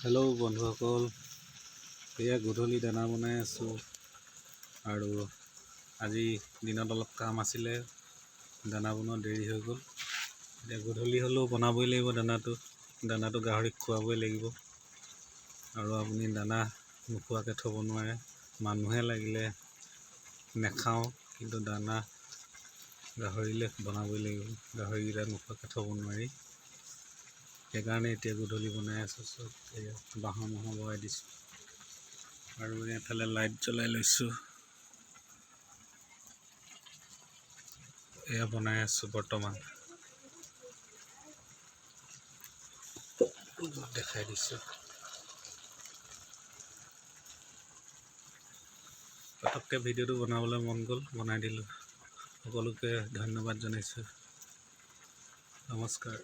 Hello' বন্ধুসকল, এয়া গধূলি দানা বনাই আছোঁ আৰু আজি দিনত অলপ কাম আছিলে, দানা বনোৱা দেৰি হৈ গ'ল। এতিয়া গধূলি হ'লেও বনাবই লাগিব দানাটো গাহৰিক খুৱাবই লাগিব আৰু আপুনি দানা নোখোৱাকৈ থ'ব নোৱাৰে। মানুহে লাগিলে নেখাওঁ, কিন্তু দানা গাহৰিলে বনাবই লাগিব। গাহৰিকেইটা নোখোৱাকৈ থ'ব নোৱাৰি। সেইকাৰণে এতিয়া গধূলি বনাই আছোঁ। চব এয়া বাঁহৰ লগাই দিছোঁ আৰু এইফালে লাইট জ্বলাই লৈছোঁ। এয়া বনাই আছোঁ বৰ্তমান, দেখাই দিছোঁ। পটককৈ ভিডিঅ'টো বনাবলৈ মন গ'ল, বনাই দিলোঁ। সকলোকে ধন্যবাদ জনাইছোঁ। নমস্কাৰ।